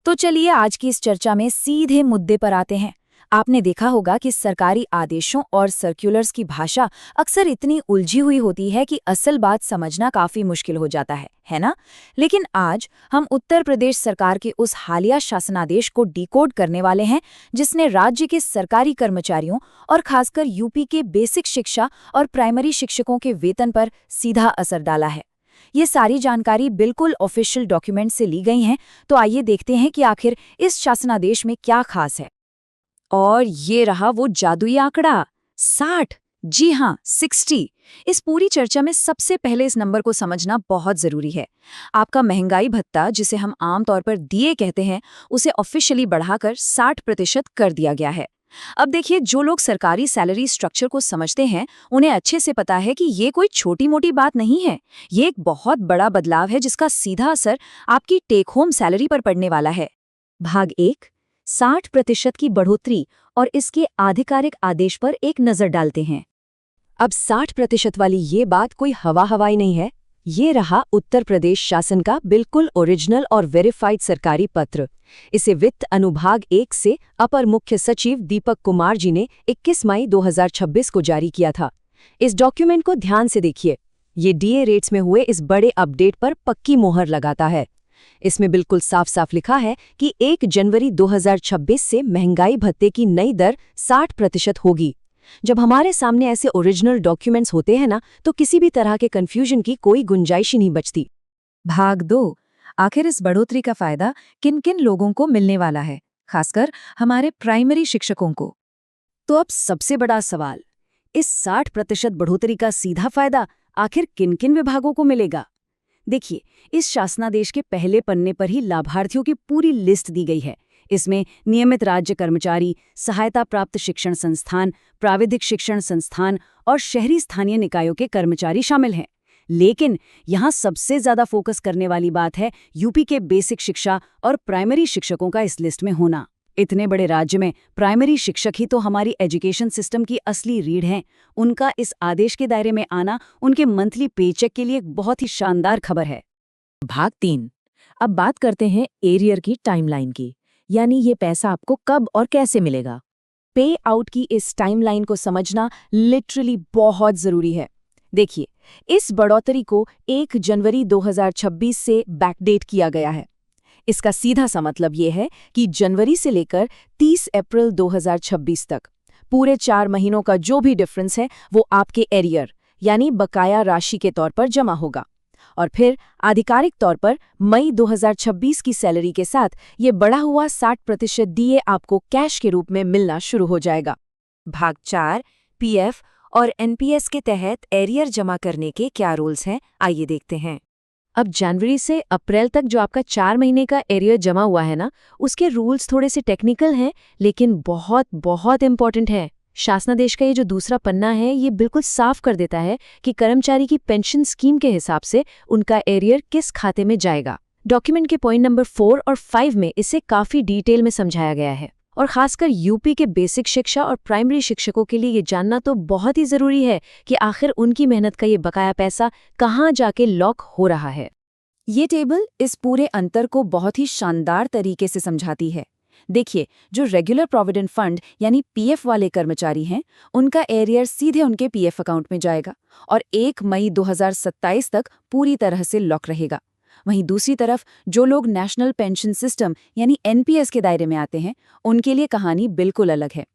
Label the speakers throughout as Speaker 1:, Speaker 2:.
Speaker 1: तो चलिए आज की इस चर्चा में सीधे मुद्दे पर आते हैं। आपने देखा होगा कि सरकारी आदेशों और सर्कुलर्स की भाषा अक्सर इतनी उलझी हुई होती है कि असल बात समझना काफी मुश्किल हो जाता है ना? लेकिन आज हम उत्तर प्रदेश सरकार के उस हालिया शासनादेश को डिकोड करने वाले हैं, जिसने राज्य के सरकारी कर्मचारियों और खासकर यूपी के बेसिक शिक्षा और प्राइमरी शिक्षकों के वेतन पर सीधा असर डाला है। ये सारी जानकारी बिल्कुल ऑफिशियल डॉक्यूमेंट से ली गई हैं, तो आइए देखते हैं कि आखिर इस शासनादेश में क्या खास है। और ये रहा वो जादुई आंकड़ा 60। जी हाँ, 60। इस पूरी चर्चा में सबसे पहले इस नंबर को समझना बहुत जरूरी है। आपका महंगाई भत्ता, जिसे हम आमतौर पर डीए कहते हैं, उसे ऑफिशियली बढ़ाकर 60% कर दिया गया है। अब देखिए, जो लोग सरकारी सैलरी स्ट्रक्चर को समझते हैं उन्हें अच्छे से पता है कि ये कोई छोटी मोटी बात नहीं है। ये एक बहुत बड़ा बदलाव है जिसका सीधा असर आपकी टेक होम सैलरी पर पड़ने वाला है। भाग 1, 60% की बढ़ोतरी और इसके आधिकारिक आदेश पर एक नजर डालते हैं। अब 60% वाली ये बात कोई हवाई नहीं है। ये रहा उत्तर प्रदेश शासन का बिल्कुल ओरिजिनल और वेरीफाइड सरकारी पत्र। इसे वित्त अनुभाग 1 से अपर मुख्य सचिव दीपक कुमार जी ने 21 मई 2026 को जारी किया था। इस डॉक्यूमेंट को ध्यान से देखिए। ये डीए रेट्स में हुए इस बड़े अपडेट पर पक्की मोहर लगाता है। इसमें बिल्कुल साफ साफ लिखा है कि 1 जनवरी 2026 से महंगाई भत्ते की नई दर 60% होगी। जब हमारे सामने ऐसे ओरिजिनल डॉक्यूमेंट्स होते हैं ना, तो किसी भी तरह के कंफ्यूजन की कोई गुंजाइश ही नहीं बचती। भाग 2, आखिर इस बढ़ोतरी का फायदा किन किन लोगों को मिलने वाला है, खासकर हमारे प्राइमरी शिक्षकों को। तो अब सबसे बड़ा सवाल, इस 60% बढ़ोतरी का सीधा फायदा आखिर किन किन विभागों को मिलेगा? देखिए, इस शासनादेश के पहले पन्ने पर ही लाभार्थियों की पूरी लिस्ट दी गई है। इसमें नियमित राज्य कर्मचारी, सहायता प्राप्त शिक्षण संस्थान, प्राविधिक शिक्षण संस्थान और शहरी स्थानीय निकायों के कर्मचारी शामिल हैं। लेकिन यहाँ सबसे ज्यादा फोकस करने वाली बात है यूपी के बेसिक शिक्षा और प्राइमरी शिक्षकों का इस लिस्ट में होना। इतने बड़े राज्य में प्राइमरी शिक्षक ही तो हमारी एजुकेशन सिस्टम की असली रीढ़ हैं। उनका इस आदेश के दायरे में आना उनके मंथली पेचेक के लिए एक बहुत ही शानदार खबर है। भाग 3, अब बात करते हैं एरियर की टाइमलाइन की, यानी ये पैसा आपको कब और कैसे मिलेगा। पे आउट की इस टाइमलाइन को समझना लिटरली बहुत जरूरी है। देखिए, इस बढ़ोतरी को 1 जनवरी 2026 से बैकडेट किया गया है। इसका सीधा सा मतलब ये है कि जनवरी से लेकर 30 अप्रैल 2026 तक पूरे 4 महीनों का जो भी डिफरेंस है वो आपके एरियर यानी बकाया राशि के तौर पर जमा होगा, और फिर आधिकारिक तौर पर मई 2026 की सैलरी के साथ ये बढ़ा हुआ 60% डीए आपको कैश के रूप में मिलना शुरू हो जाएगा। भाग 4, पीएफ और एनपीएस के तहत एरियर जमा करने के क्या रूल्स हैं, आइए देखते हैं। अब जनवरी से अप्रैल तक जो आपका 4 महीने का एरियर जमा हुआ है ना, उसके रूल्स थोड़े से टेक्निकल हैं, लेकिन बहुत बहुत इंपॉर्टेंट है। शासनादेश का ये जो दूसरा पन्ना है, ये बिल्कुल साफ कर देता है कि कर्मचारी की पेंशन स्कीम के हिसाब से उनका एरियर किस खाते में जाएगा। डॉक्यूमेंट के पॉइंट नंबर 4 और 5 में इसे काफी डिटेल में समझाया गया है, और खासकर यूपी के बेसिक शिक्षा और प्राइमरी शिक्षकों के लिए ये जानना तो बहुत ही जरूरी है कि आखिर उनकी मेहनत का ये बकाया पैसा कहाँ जाके लॉक हो रहा है। ये टेबल इस पूरे अंतर को बहुत ही शानदार तरीके से समझाती है। देखिए, जो रेगुलर प्रोविडेंट फंड यानी पीएफ वाले कर्मचारी हैं, उनका एरियर सीधे उनके पीएफ अकाउंट में जाएगा और 1 मई 2027 तक पूरी तरह से लॉक रहेगा। वहीं दूसरी तरफ जो लोग नेशनल पेंशन सिस्टम यानी एनपीएस के दायरे में आते हैं, उनके लिए कहानी बिल्कुल अलग है।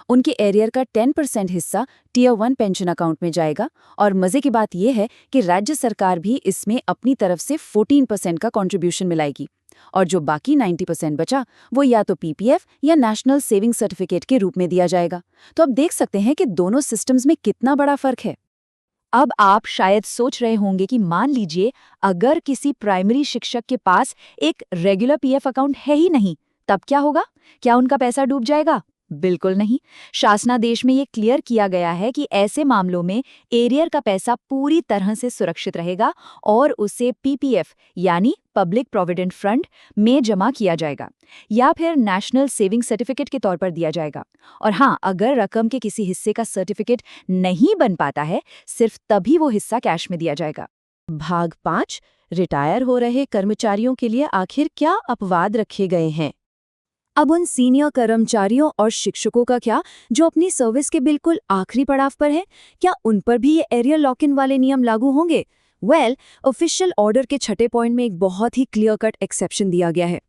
Speaker 1: उनके एरियर का 10% हिस्सा टियर 1 पेंशन अकाउंट में जाएगा, और मजे की बात यह है कि राज्य सरकार भी इसमें अपनी तरफ से 14% का कंट्रीब्यूशन मिलाएगी, और जो बाकी 90% बचा वो या तो पीपीएफ या नेशनल सेविंग सर्टिफिकेट के रूप में दिया जाएगा। तो अब देख सकते हैं कि दोनों सिस्टम्स में कितना बड़ा फर्क है। अब आप शायद सोच रहे होंगे कि मान लीजिए अगर किसी प्राइमरी शिक्षक के पास एक रेगुलर पीएफ अकाउंट है ही नहीं, तब क्या होगा? क्या उनका पैसा डूब जाएगा? बिल्कुल नहीं। शासनादेश में ये क्लियर किया गया है कि ऐसे मामलों में एरियर का पैसा पूरी तरह से सुरक्षित रहेगा और उसे पीपीएफ यानी पब्लिक प्रोविडेंट फंड में जमा किया जाएगा या फिर नेशनल सेविंग सर्टिफिकेट के तौर पर दिया जाएगा। और हाँ, अगर रकम के किसी हिस्से का सर्टिफिकेट नहीं बन पाता है, सिर्फ तभी वो हिस्सा कैश में दिया जाएगा।
Speaker 2: भाग 5 रिटायर हो रहे कर्मचारियों के लिए आखिर क्या अपवाद रखे गए हैं।
Speaker 1: अब उन सीनियर कर्मचारियों और शिक्षकों का क्या, जो अपनी सर्विस के बिल्कुल आखिरी पड़ाव पर हैं? क्या उन पर भी ये एरियर लॉक इन वाले नियम लागू होंगे? ऑफिशियल ऑर्डर के छठे पॉइंट में एक बहुत ही क्लियर कट एक्सेप्शन दिया गया है।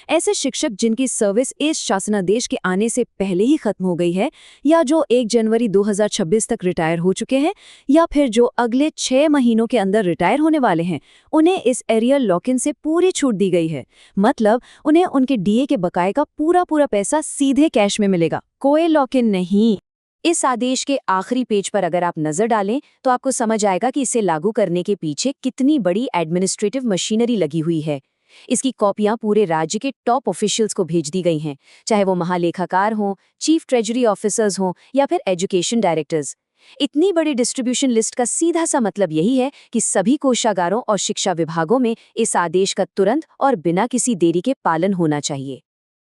Speaker 1: ऐसे शिक्षक जिनकी सर्विस इस शासनादेश के आने से पहले ही खत्म हो गई है, या जो 1 जनवरी 2026 तक रिटायर हो चुके हैं, या फिर जो अगले 6 महीनों के अंदर रिटायर होने वाले हैं, उन्हें इस एरियर लॉक इन से पूरी छूट दी गई है। मतलब उन्हें उनके डीए के बकाये का पूरा पैसा सीधे कैश में मिलेगा, कोई लॉक इन नहीं। इस आदेश के आखिरी पेज पर अगर आप नजर डालें तो आपको समझ आएगा कि इसे लागू करने के पीछे कितनी बड़ी एडमिनिस्ट्रेटिव मशीनरी लगी हुई है। इसकी कॉपियां पूरे राज्य के टॉप ऑफिशियल्स को भेज दी गई हैं, चाहे वो महालेखाकार हों, चीफ ट्रेजरी ऑफिसर्स हों या फिर एजुकेशन डायरेक्टर्स। इतनी बड़ी डिस्ट्रीब्यूशन लिस्ट का सीधा सा मतलब यही है कि सभी कोषागारों और शिक्षा विभागों में इस आदेश का तुरंत और बिना किसी देरी के पालन होना चाहिए।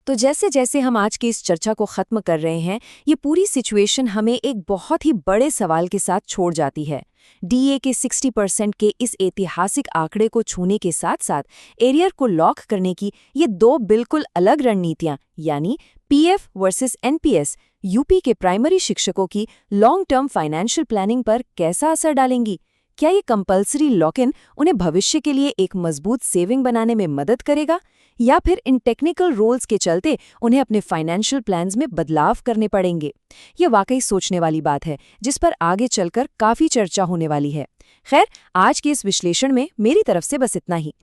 Speaker 1: तो जैसे जैसे हम आज की इस चर्चा को खत्म कर रहे हैं, ये पूरी सिचुएशन हमें एक बहुत ही बड़े सवाल के साथ छोड़ जाती है। डीए के 60% के इस ऐतिहासिक आंकड़े को छूने के साथ साथ एरियर को लॉक करने की ये 2 बिल्कुल अलग रणनीतियां, यानी पीएफ वर्सेस एनपीएस, यूपी के प्राइमरी शिक्षकों की लॉन्ग टर्म फाइनेंशियल प्लानिंग पर कैसा असर डालेंगी? क्या ये कंपल्सरी लॉक इन उन्हें भविष्य के लिए एक मजबूत सेविंग बनाने में मदद करेगा, या फिर इन टेक्निकल रोल्स के चलते उन्हें अपने फाइनेंशियल प्लान्स में बदलाव करने पड़ेंगे? ये वाकई सोचने वाली बात है, जिस पर आगे चलकर काफी चर्चा होने वाली है। खैर, आज के इस विश्लेषण में मेरी तरफ से बस इतना ही।